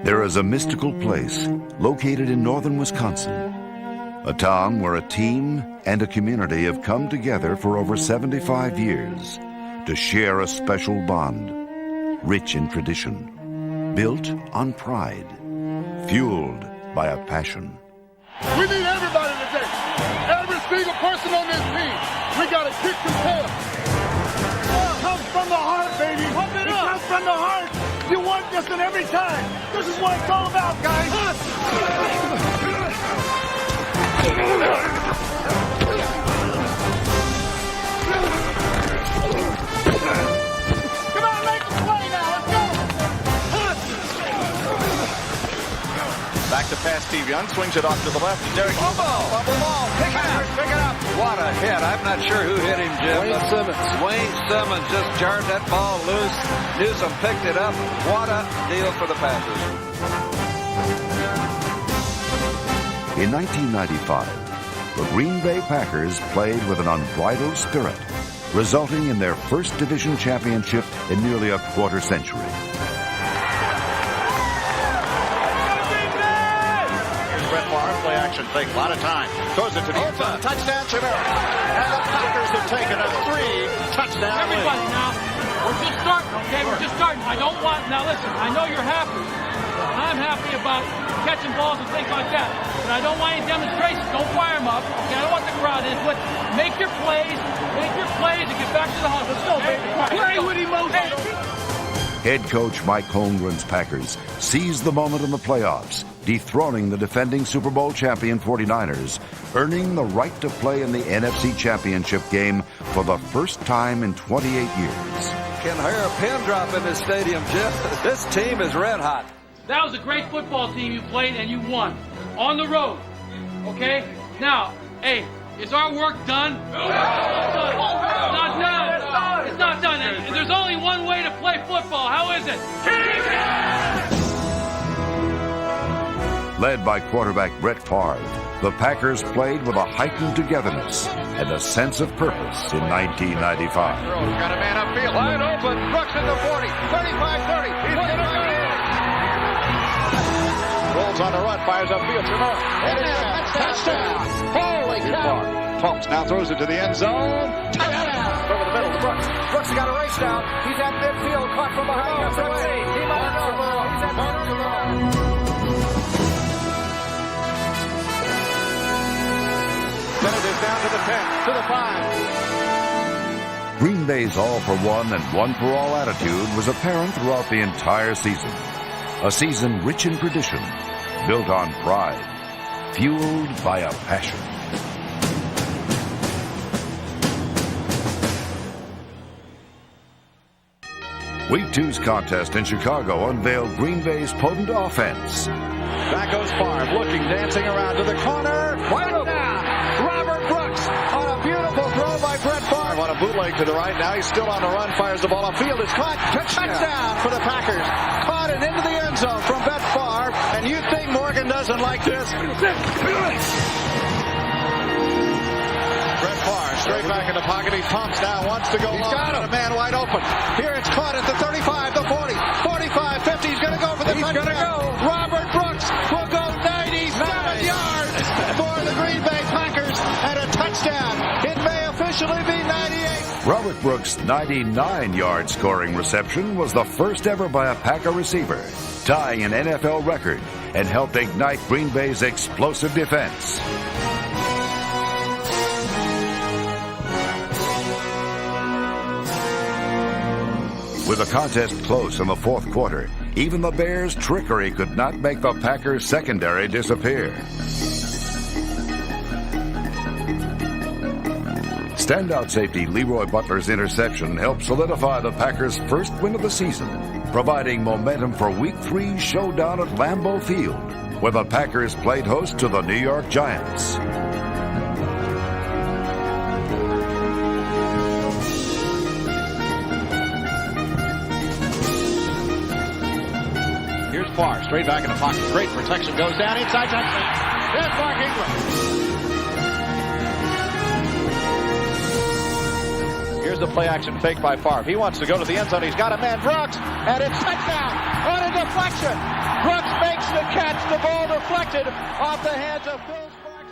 There is a mystical place located in northern Wisconsin, a town where a team and a community have come together for over 75 years to share a special bond, rich in tradition, built on pride, fueled by a passion. We need everybody today. Every single person on this team. We got to kick some tail. It comes from the heart, baby. It comes from the heart. You want this in every time. This is what it's all about, guys. Come on, make the play now. Let's go. Back to pass, Steve Young swings it off to the left. Derek bubble ball. Pick it up. What a hit. I'm not sure who hit him, Jim. Wayne Simmons just jarred that ball loose. Newsom picked it up. What a deal for the Packers. In 1995, the Green Bay Packers played with an unbridled spirit, resulting in their first division championship in nearly a quarter century. Brett Favre, play action fake, a lot of time. Throws it to the end zone. Touchdown, Chimera. And the Packers have taken a 3-touchdown lead. Everybody now, we're just starting, okay? We're just starting. I don't want, now listen, I know you're happy. I'm happy about catching balls and things like that. But I don't want any demonstrations. Don't fire them up. Okay, I don't want the crowd in. But make your plays and get back to the huddle. Let's go, baby. Play with emotion. Head coach Mike Holmgren's Packers seized the moment in the playoffs, dethroning the defending Super Bowl champion 49ers, earning the right to play in the NFC Championship game for the first time in 28 years. Can hear a pin drop in this stadium, Jeff. This team is red hot. That was a great football team you played, and you won. On the road. Okay? Now, hey, is our work done? No. It's not done. It's not done. And there's only one way to play football. How is it? Led by quarterback Brett Favre, the Packers played with a heightened togetherness and a sense of purpose in 1995. Got a man upfield. Wide open. Brooks in the 40. 35-30. He's going to go. Rolls on the run, fires upfield. Touchdown! Holy cow! Pumps now throws it to the end zone. Touchdown! Over the middle to Brooks. Brooks has got a race now. He's at midfield, caught from behind. He might go. He's at midfield. Then it is down to the 10, to the 5. Green Bay's all-for-one and one-for-all attitude was apparent throughout the entire season. A season rich in tradition, built on pride, fueled by a passion. Week 2's contest in Chicago unveiled Green Bay's potent offense. Back goes Favre, looking, dancing around to the corner. Wide open. Robert Brooks on a beautiful throw by Brett Favre. On a bootleg to the right. Now he's still on the run. Fires the ball upfield. It's caught. Touchdown for the Packers. Caught it into the end zone from Brett Favre. And you think Morgan doesn't like this? Brett Favre straight back in the pocket. He pumps now. Wants to go long. He's got him. A man wide open. Here it's caught at the 35, the 40, 45, 50. He's going to go for the touchdown. He's going to go. Robert Brooks will go 97 yards for the Green Bay Packers and a touchdown. It may officially be 98. Robert Brooks' 99-yard scoring reception was the first ever by a Packer receiver, tying an NFL record and helped ignite Green Bay's explosive defense. With the contest close in the fourth quarter, even the Bears' trickery could not make the Packers' secondary disappear. Standout safety Leroy Butler's interception helped solidify the Packers' first win of the season, providing momentum for Week 3's showdown at Lambeau Field, where the Packers played host to the New York Giants. Here's Favre, straight back in the pocket. Great protection, goes down inside touchdown. There's Mark Ingram. Here's a play-action fake by Favre. He wants to go to the end zone. He's got a man, Brooks, and it's touchdown on a deflection. Brooks makes the catch. The ball deflected off the hands of Bill Sparks.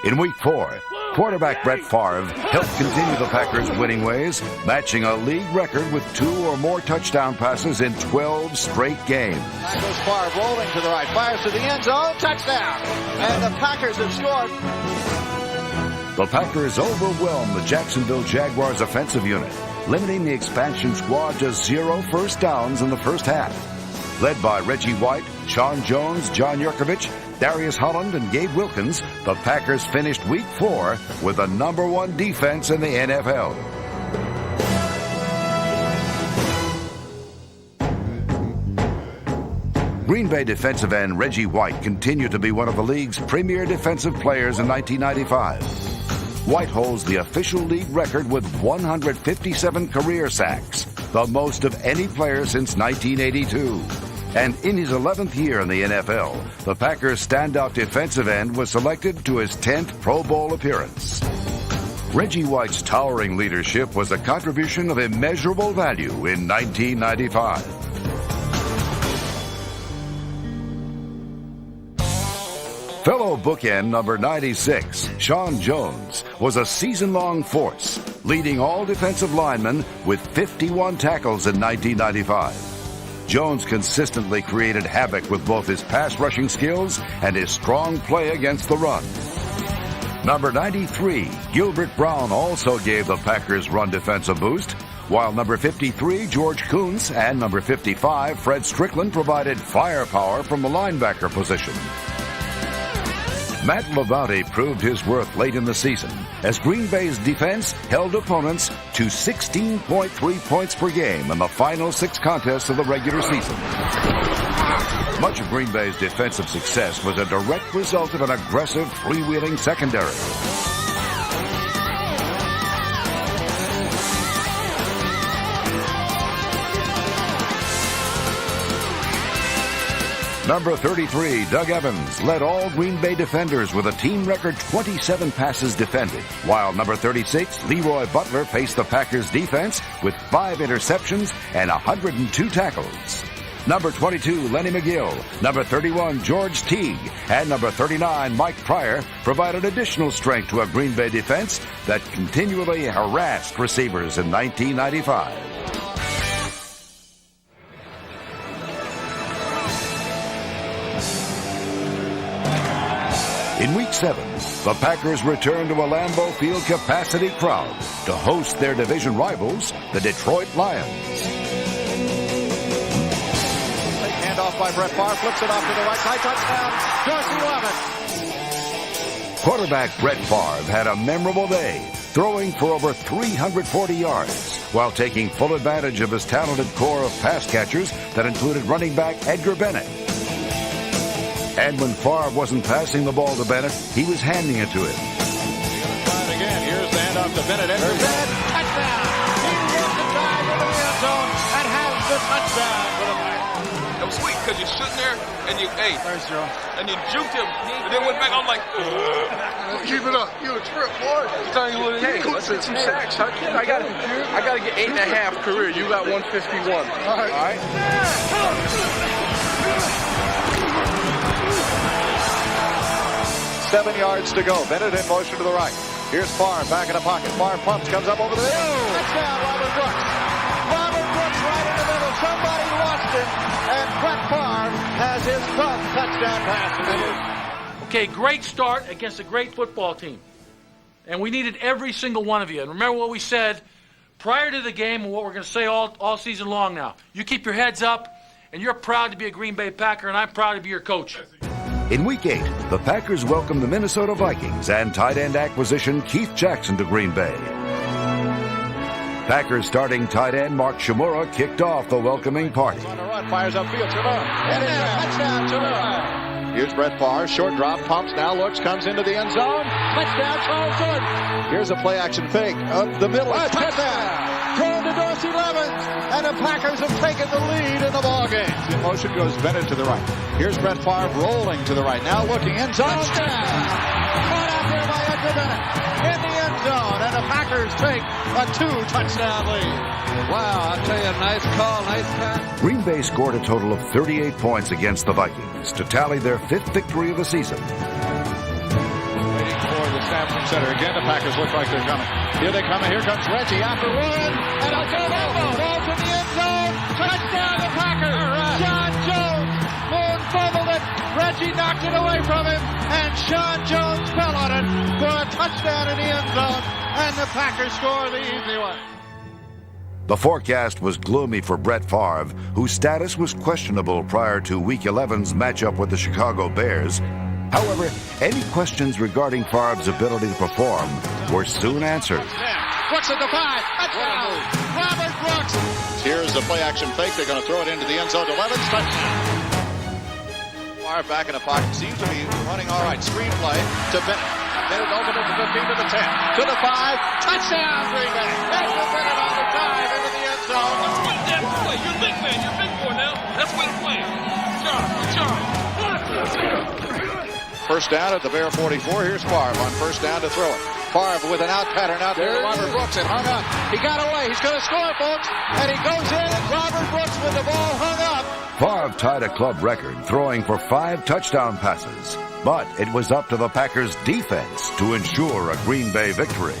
In Week 4, quarterback Brett Favre helped continue the Packers' winning ways, matching a league record with 2 or more touchdown passes in 12 straight games. Back goes Favre, rolling to the right, fires to the end zone, touchdown! And the Packers have scored. The Packers overwhelmed the Jacksonville Jaguars offensive unit, limiting the expansion squad to 0 first downs in the first half. Led by Reggie White, Sean Jones, John Yurkovich, Darius Holland, and Gabe Wilkins, the Packers finished Week 4 with the #1 defense in the NFL. Green Bay defensive end Reggie White continued to be one of the league's premier defensive players in 1995. White holds the official league record with 157 career sacks, the most of any player since 1982. And in his 11th year in the NFL, the Packers' standout defensive end was selected to his 10th Pro Bowl appearance. Reggie White's towering leadership was a contribution of immeasurable value in 1995. Fellow bookend number 96, Sean Jones, was a season-long force, leading all defensive linemen with 51 tackles in 1995. Jones consistently created havoc with both his pass rushing skills and his strong play against the run. Number 93, Gilbert Brown, also gave the Packers' run defense a boost, while number 53, George Kuntz, and number 55, Fred Strickland, provided firepower from the linebacker position. Matt Lavati proved his worth late in the season as Green Bay's defense held opponents to 16.3 points per game in the final 6 contests of the regular season. Much of Green Bay's defensive success was a direct result of an aggressive, freewheeling secondary. Number 33, Doug Evans, led all Green Bay defenders with a team record 27 passes defended, while number 36, Leroy Butler, faced the Packers defense with 5 interceptions and 102 tackles. Number 22, Lenny McGill, number 31, George Teague, and number 39, Mike Pryor, provided additional strength to a Green Bay defense that continually harassed receivers in 1995. In Week 7, the Packers returned to a Lambeau Field capacity crowd to host their division rivals, the Detroit Lions. Hand off by Brett Favre, flips it off to the right side, touchdown, Dorsey 11. Quarterback Brett Favre had a memorable day, throwing for over 340 yards, while taking full advantage of his talented core of pass catchers that included running back Edgar Bennett. And when Favre wasn't passing the ball to Bennett, he was handing it to him. Try it again. Here's the handoff to Bennett. Edgar Bennett, touchdown! He gets the drive into the end zone and has the touchdown for the Packers. That was sweet because you're sitting there and you, Thanks, Joe. and you juked him and then went back. I'm like, Keep it up. You a trip, boy. tell you what it is. Let's get 2 sacks. I got to get 8.5 career. You got 151. All right. 7 yards to go. Bennett in motion to the right. Here's Favre back in the pocket. Favre pumps, comes up over the middle. Touchdown, Robert Brooks. Robert Brooks right in the middle. Somebody lost it. And Brett Favre has his 12th touchdown pass. Okay, great start against a great football team. And we needed every single one of you. And remember what we said prior to the game and what we're going to say all season long now. You keep your heads up, and you're proud to be a Green Bay Packer, and I'm proud to be your coach. In Week 8, the Packers welcomed the Minnesota Vikings and tight end acquisition Keith Jackson to Green Bay. Packers starting tight end Mark Shimura kicked off the welcoming party. On the run, fires upfield. Shimura. And in there, touchdown, Shimura. Here's Brett Favre, short drop, pumps, now looks, comes into the end zone. Touchdown, Charles Jordan. Here's a play-action fake up the middle. Touchdown. Thrown to Dorsey Levens, and the Packers have taken the lead in the ballgame. In motion goes Bennett to the right. Here's Brett Favre rolling to the right. Now looking, end zone. Touchdown. Caught out there by Edgar Bennett in the end zone, and the Packers take a 2-touchdown lead. Wow, I'll tell you, nice call, nice catch. Green Bay scored a total of 38 points against the Vikings to tally their 5th victory of the season. Waiting for the snap from center. Again, the Packers look like they're coming. Here they come, and here comes Reggie after one, and a good elbow. Ball to the end zone. Touchdown, the Packers. Right. John Jones. Moon fumbled it. Reggie knocked it away from him, and Sean Jones fell on it for a touchdown in the end zone, and the Packers score the easy one. The forecast was gloomy for Brett Favre, whose status was questionable prior to Week 11's matchup with the Chicago Bears. However, any questions regarding Favre's ability to perform were soon answered. Brooks at the 5. Touchdown. Robert Brooks. Here's the play action fake. They're going to throw it into the end zone to Levin's. Touchdown. Favre back in the pocket. Seems to be running all right. Screen play to Bennett. Bennett opened it to the 15 to the 10. To the 5. Touchdown, Green Bay. Edgar Bennett on the dive into the end zone. Win that play. You're a big man. You're a big boy now. That's way to play. First down at the Bear 44. Here's Favre on first down to throw it. Favre with an out pattern out there to Robert Brooks. It hung up. He got away. He's going to score, folks. And he goes in, and Robert Brooks with the ball hung up. Favre tied a club record, throwing for 5 touchdown passes. But it was up to the Packers' defense to ensure a Green Bay victory.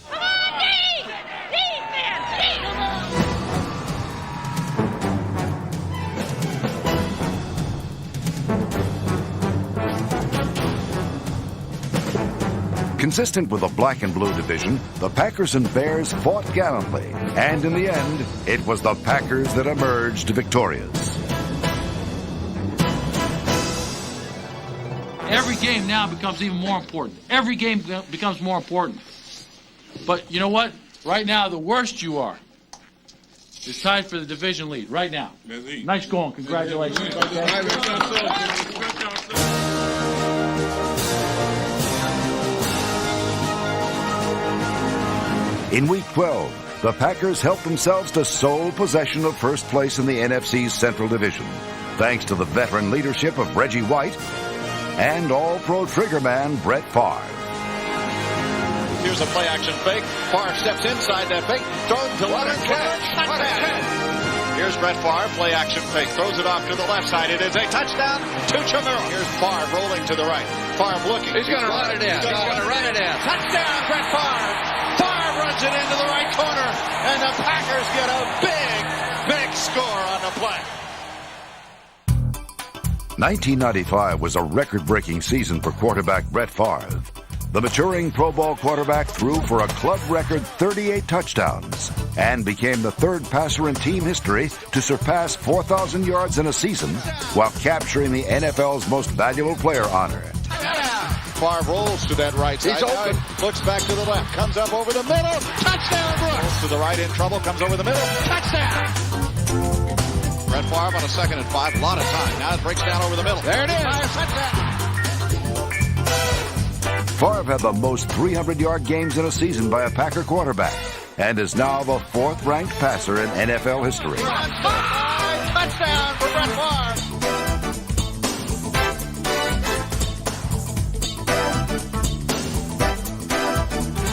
Come on, Dave! Defense! Consistent with the black and blue division, the Packers and Bears fought gallantly, and in the end, it was the Packers that emerged victorious. Every game now becomes even more important. Every game becomes more important. But you know what? Right now, the worst you are is tied for the division lead right now. Nice going. Congratulations. In Week 12, the Packers helped themselves to sole possession of first place in the NFC's Central Division, thanks to the veteran leadership of Reggie White and all-pro triggerman Brett Favre. Here's a play-action fake. Favre steps inside that fake. Throws to Leonard. Catch. Here's Brett Favre. Play-action fake. Throws it off to the left side. It is a touchdown to Chamorro. Here's Favre rolling to the right. Favre looking. He's going to run it in. Touchdown, Brett Favre. Favre runs it into the right corner. And the Packers get a big score on the play. 1995 was a record-breaking season for quarterback Brett Favre. The maturing Pro Bowl quarterback threw for a club record 38 touchdowns and became the 3rd passer in team history to surpass 4,000 yards in a season while capturing the NFL's most valuable player honor. Favre rolls to that right side. He's open. Looks back to the left. Comes up over the middle. Touchdown, Brooks. Rolls to the right in trouble. Comes over the middle. Touchdown. Brett Favre on a 2nd and 5. A lot of time. Now it breaks down over the middle. There it is. Touchdown. Favre had the most 300-yard games in a season by a Packer quarterback and is now the 4th-ranked passer in NFL history. Touchdown for Brett Favre.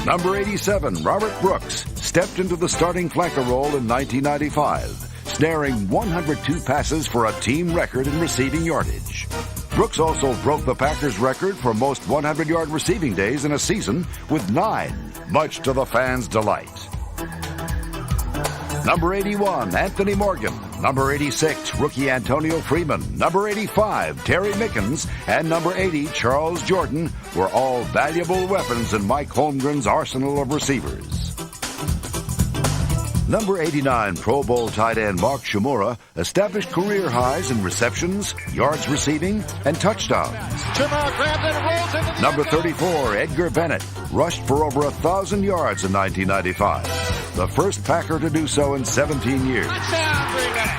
Number 87, Robert Brooks, stepped into the starting flanker role in 1995, snaring 102 passes for a team record in receiving yardage. Brooks also broke the Packers' record for most 100-yard receiving days in a season with 9, much to the fans' delight. Number 81, Anthony Morgan. Number 86, rookie Antonio Freeman. Number 85, Terry Mickens. And number 80, Charles Jordan were all valuable weapons in Mike Holmgren's arsenal of receivers. Number 89, Pro Bowl tight end Mark Chamorro established career highs in receptions, yards receiving, and touchdowns. Chamorro grabs it and rolls into the Number 34, Edgar Bennett rushed for over 1,000 yards in 1995, the first Packer to do so in 17 years. touchdown, Green Bay.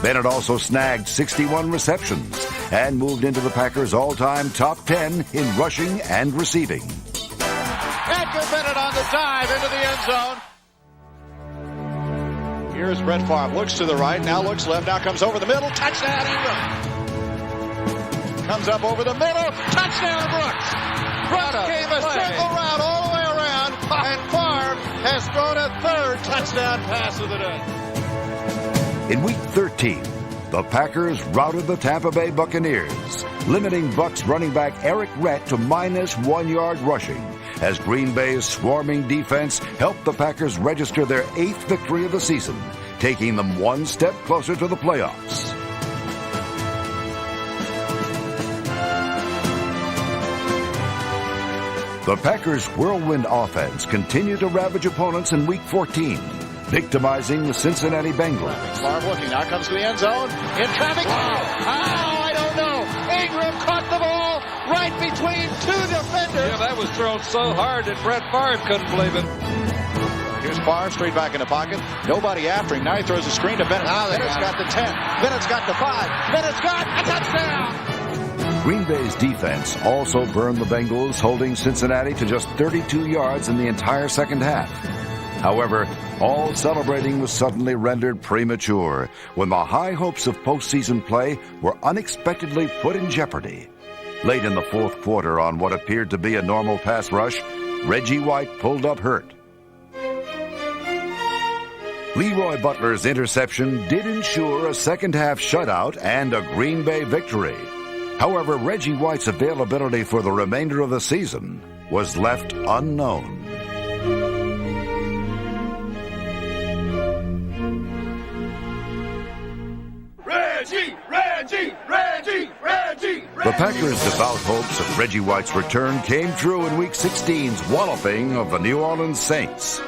Bennett also snagged 61 receptions and moved into the Packers' all-time top 10 in rushing and receiving. Edgar Bennett on the dive into the end zone. Here's Brett Favre. Looks to the right, now looks left, now comes over the middle. Touchdown, Ingram. Comes up over the middle. Touchdown, Brooks. Brooks gave a circle route all the way around, and Favre has thrown a third touchdown pass of the day. In Week 13, the Packers routed the Tampa Bay Buccaneers, limiting Bucs running back Eric Rett to -1 yard rushing, as Green Bay's swarming defense helped the Packers register their 8th victory of the season, taking them one step closer to the playoffs. The Packers' whirlwind offense continued to ravage opponents in Week 14, victimizing the Cincinnati Bengals. Favre looking, now comes to the end zone, in traffic. I don't know. Ingram caught the ball right between two defenders. Yeah, that was thrown so hard that Brett Favre couldn't believe it. Here's Favre straight back in the pocket. Nobody after him. Now he throws a screen to Bennett. Bennett's got the 10. Bennett's got the 5. Bennett's got a touchdown. Green Bay's defense also burned the Bengals, holding Cincinnati to just 32 yards in the entire second half. However, all celebrating was suddenly rendered premature when the high hopes of postseason play were unexpectedly put in jeopardy. Late in the fourth quarter, on what appeared to be a normal pass rush, Reggie White pulled up hurt. Leroy Butler's interception did ensure a second-half shutout and a Green Bay victory. However, Reggie White's availability for the remainder of the season was left unknown. The Packers' devout hopes of Reggie White's return came true in Week 16's walloping of the New Orleans Saints.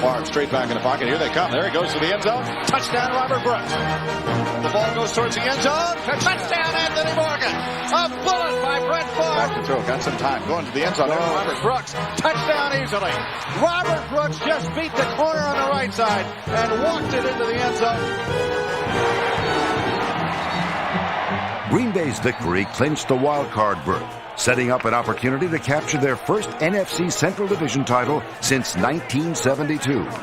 Favre straight back in the pocket. Here they come. There he goes to the end zone. Touchdown, Robert Brooks. The ball goes towards the end zone. Touchdown, Anthony Morgan. A bullet by Brett Favre. Back to throw. Got some time. Going to the end zone. There's Robert Brooks. Touchdown easily. Robert Brooks just beat the corner on the right side and walked it into the end zone. Green Bay's victory clinched the wild card berth, setting up an opportunity to capture their first NFC Central Division title since 1972. Hey,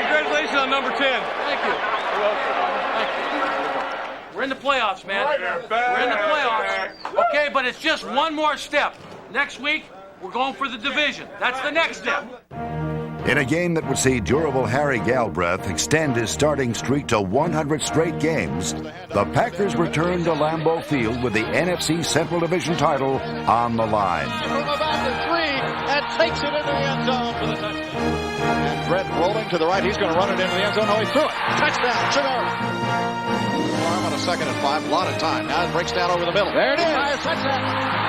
congratulations on number 10. Thank you. You're welcome. We're in the playoffs, man. We're in the playoffs. Okay, but it's just one more step. Next week, we're going for the division. That's the next step. In a game that would see durable Harry Galbraith extend his starting streak to 100 straight games, the Packers returned to Lambeau Field with the NFC Central Division title on the line. From about the 3 and takes it into the end zone for the touchdown. And Brett rolling to the right. He's going to run it into the end zone. Oh, he threw it. Touchdown, Chicago. Arm on a 2nd and 5. A lot of time. Now it breaks down over the middle. There it is. Touchdown.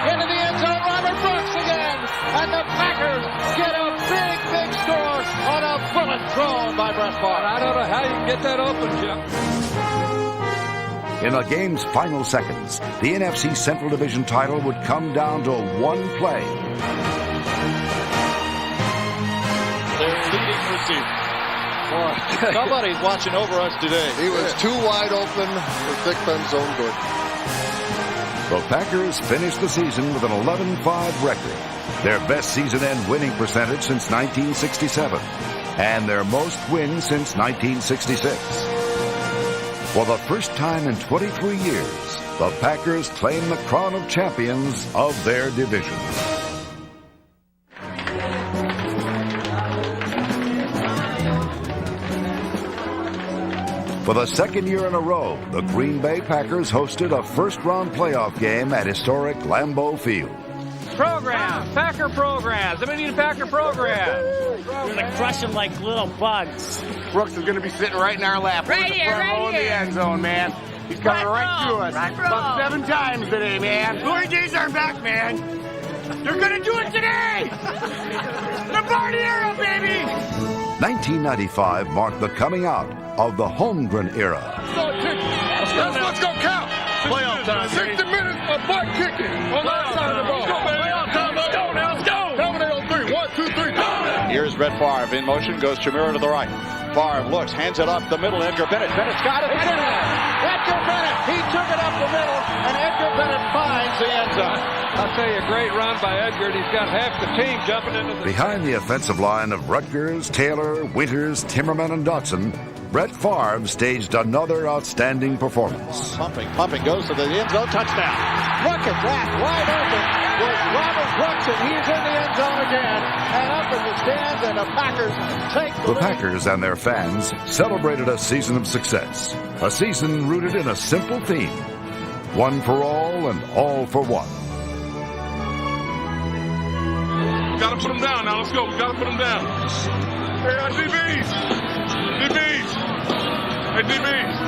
Into the end zone. Robert Brooks again. And the Packers get a big score on a bullet thrown by Brett Favre. I don't know how you can get that open, Jim. In the game's final seconds, the NFC Central Division title would come down to one play. Their leading receiver. Boy, somebody's watching over us today. He was too wide open for Thickman's zone good. The Packers finished the season with an 11-5 record, their best season-end winning percentage since 1967, and their most wins since 1966. For the first time in 23 years, the Packers claim the crown of champions of their division. For the second year in a row, the Green Bay Packers hosted a first-round playoff game at historic Lambeau Field. Programs, Packer programs. Everybody need a Packer program. We're going to crush them like little bugs. Brooks is going to be sitting right in our lap. Right here, right in the here. end zone, man. He's coming right through us. About 7 times today, man. Blue Jays are back, man. They're going to do it today. The Barney era, baby. 1995 marked the coming out of the Holmgren era. Let's go count. Playoff time. 60 minutes of butt kicking on that side of the ball. Let's go, man. Let's go. Dominate on 3. 1, 2, 3. Here's Brett Favre in motion. Goes Chimera to the right. Favre looks, hands it up the middle. Edgar Bennett. Bennett's got it. Edgar Bennett He took it up the middle, and Edgar Bennett finds the end zone. I'll tell you, a great run by Edgar, and he's got half the team jumping into the... Behind the offensive line of Rutgers, Taylor, Winters, Timmerman, and Dotson, Brett Favre staged another outstanding performance. Pumping, goes to the end zone, touchdown. Look at that, wide open was Robert Brooks, and he's in the end zone again. And up in the stands, and the Packers take the lead. Packers and their fans celebrated a season of success, a season rooted in a simple theme: one for all and all for one. Gotta put them down now. Let's go. We gotta put them down. Hey, DBs. Hey, DBs.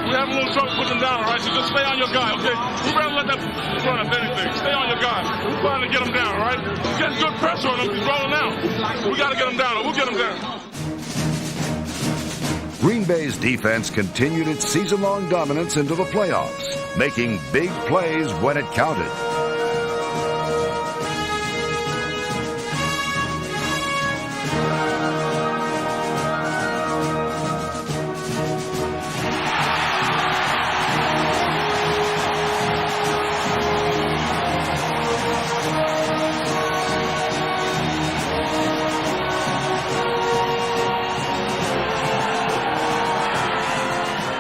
We have a little trouble putting them down, all right? So just stay on your guy, okay? We better let them run up anything. Stay on your guy. We're trying to get him down, all right? He's getting good pressure on him. He's rolling out. We gotta get him down. We'll get him down. Green Bay's defense continued its season-long dominance into the playoffs, making big plays when it counted.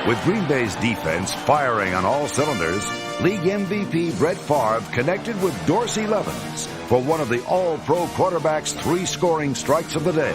With Green Bay's defense firing on all cylinders, league MVP Brett Favre connected with Dorsey Levens for one of the All-Pro quarterback's 3 scoring strikes of the day.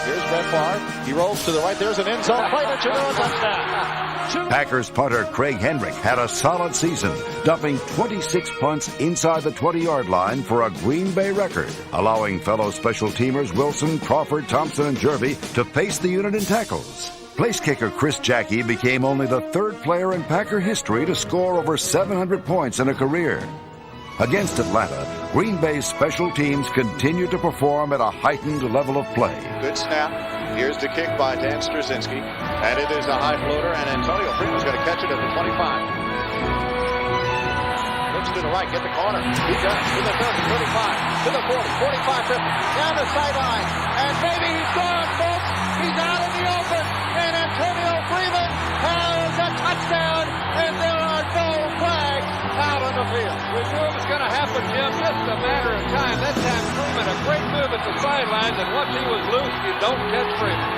Here's Brett Favre. He rolls to the right. There's an end zone play that you know a touchdown. Packers punter Craig Henrick had a solid season, dumping 26 punts inside the 20-yard line for a Green Bay record, allowing fellow special teamers Wilson, Crawford, Thompson, and Jervey to pace the unit in tackles. Place kicker Chris Jackie became only the 3rd player in Packer history to score over 700 points in a career. Against Atlanta, Green Bay's special teams continued to perform at a heightened level of play. Good snap. Here's the kick by Dan Straczynski. And it is a high floater, and Antonio Freeman's going to catch it at the 25. Looks to the right, get the corner. He does. To the 30, 35, to the 40, 45, 50. Down the sideline. And maybe he's gone, folks. He's out in the open. And Antonio Freeman has a touchdown. And there are no flags out on the field. We knew it was going to happen, Jim. Just a matter of time. That time, Freeman, a great move at the sidelines, and once he was loose, you don't catch Freeman.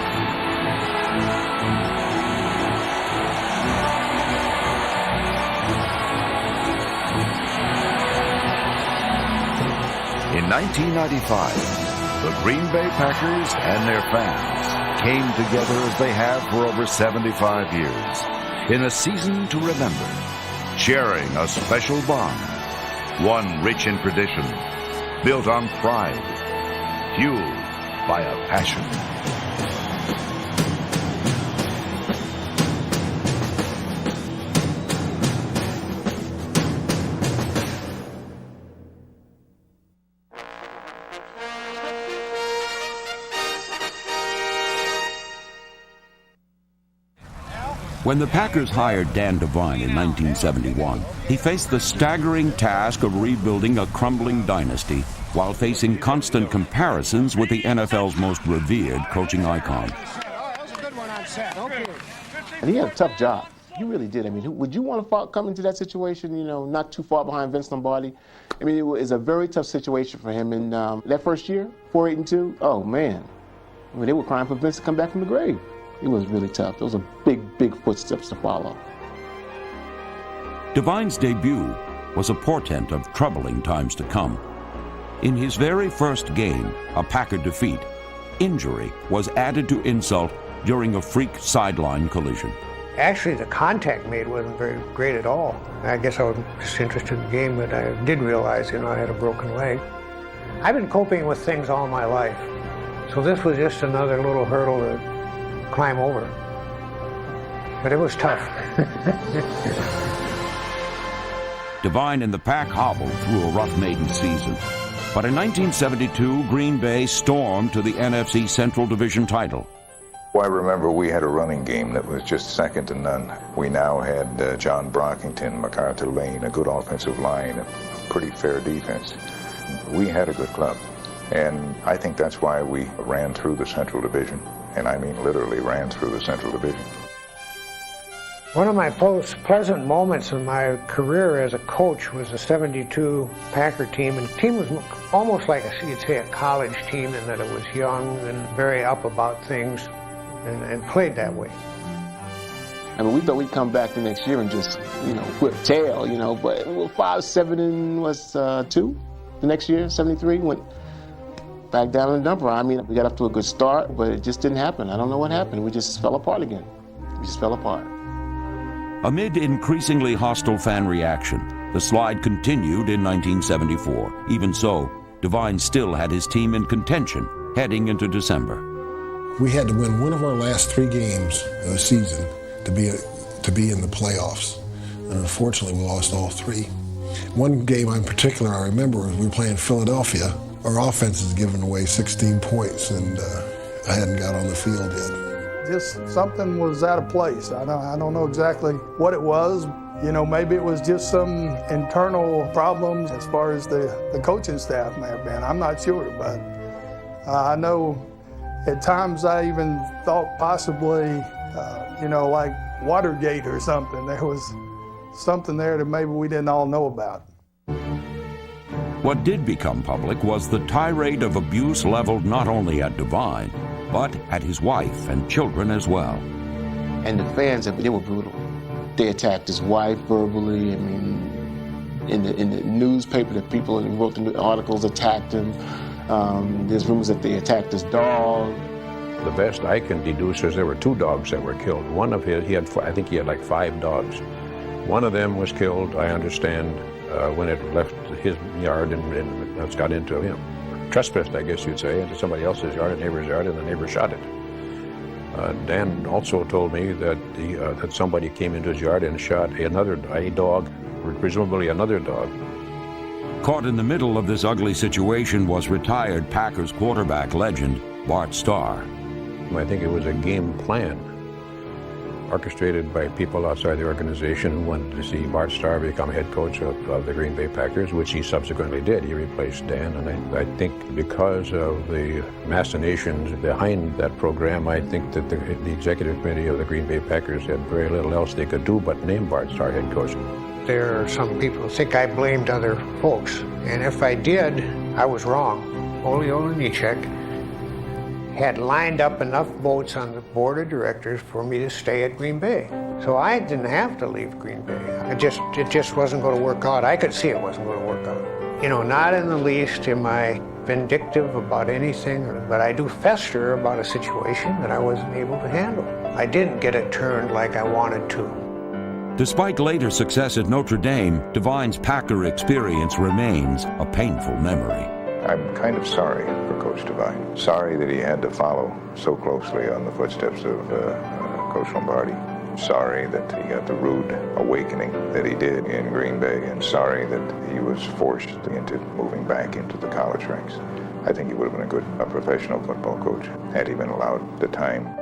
In 1995, the Green Bay Packers and their fans came together as they have for over 75 years, in a season to remember, sharing a special bond, one rich in tradition, built on pride, fueled by a passion. When the Packers hired Dan Devine in 1971, he faced the staggering task of rebuilding a crumbling dynasty while facing constant comparisons with the NFL's most revered coaching icon. And he had a tough job. He really did. I mean, would you want to come into that situation, you know, not too far behind Vince Lombardi? I mean, it was a very tough situation for him. And that first year, 4-8-2, oh, man. I mean, they were crying for Vince to come back from the grave. It was really tough. Those are big, big footsteps to follow. Devine's debut was a portent of troubling times to come. In his very first game, a Packer defeat, injury was added to insult during a freak sideline collision. Actually, the contact made wasn't very great at all. I guess I was just interested in the game, but I did realize, you know, I had a broken leg. I've been coping with things all my life, so this was just another little hurdle to climb over. But it was tough. Devine and the Pack hobbled through a rough maiden season. But in 1972, Green Bay stormed to the NFC Central Division title. Well, I remember we had a running game that was just second to none. We now had John Brockington, MacArthur Lane, a good offensive line, a pretty fair defense. We had a good club, and I think that's why we ran through the Central Division, and I mean literally ran through the Central Division. One of my most pleasant moments in my career as a coach was the '72 Packer team, and the team was almost like you'd say a college team in that it was young and very up about things. And played that way. I mean, we thought we'd come back the next year and just, whip tail, but we were 5-7-2 the next year, 73, went back down in the dumper. I mean, we got up to a good start, but it just didn't happen. I don't know what happened. We just fell apart again. We just fell apart. Amid increasingly hostile fan reaction, the slide continued in 1974. Even so, Devine still had his team in contention heading into December. We had to win one of our last 3 games of the season to be in the playoffs. And unfortunately, we lost all 3. One game in particular I remember was we were playing Philadelphia. Our offense is giving away 16 points, and I hadn't got on the field yet. Just something was out of place. I don't know exactly what it was. Maybe it was just some internal problems as far as the coaching staff may have been. I'm not sure, but I know at times I even thought possibly, like Watergate or something. There was something there that maybe we didn't all know about. What did become public was the tirade of abuse leveled not only at Devine, but at his wife and children as well. And the fans, they were brutal. They attacked his wife verbally. I mean, in the newspaper, the people who wrote the articles attacked him. There's rumors that they attacked his dog. The best I can deduce is there were 2 dogs that were killed. One of his, I think he had like 5 dogs. One of them was killed, I understand, when it left his yard and it's got into him. Trespassed, I guess you'd say, into somebody else's yard, a neighbor's yard, and the neighbor shot it. Dan also told me that that somebody came into his yard and shot a dog, presumably another dog. Caught in the middle of this ugly situation was retired Packers quarterback legend Bart Starr. I think it was a game plan orchestrated by people outside the organization who wanted to see Bart Starr become head coach of the Green Bay Packers, which he subsequently did. He replaced Dan, and I think because of the machinations behind that program, I think that the executive committee of the Green Bay Packers had very little else they could do but name Bart Starr head coach. There are some people who think I blamed other folks, and if I did, I was wrong. Ole Olenicek had lined up enough votes on the board of directors for me to stay at Green Bay. So I didn't have to leave Green Bay. It just wasn't going to work out. I could see it wasn't going to work out. Not in the least am I vindictive about anything, but I do fester about a situation that I wasn't able to handle. I didn't get it turned like I wanted to. Despite later success at Notre Dame, Devine's Packer experience remains a painful memory. I'm kind of sorry for Coach Devine. Sorry that he had to follow so closely on the footsteps of Coach Lombardi. Sorry that he got the rude awakening that he did in Green Bay, and sorry that he was forced into moving back into the college ranks. I think he would have been a good professional football coach had he been allowed the time.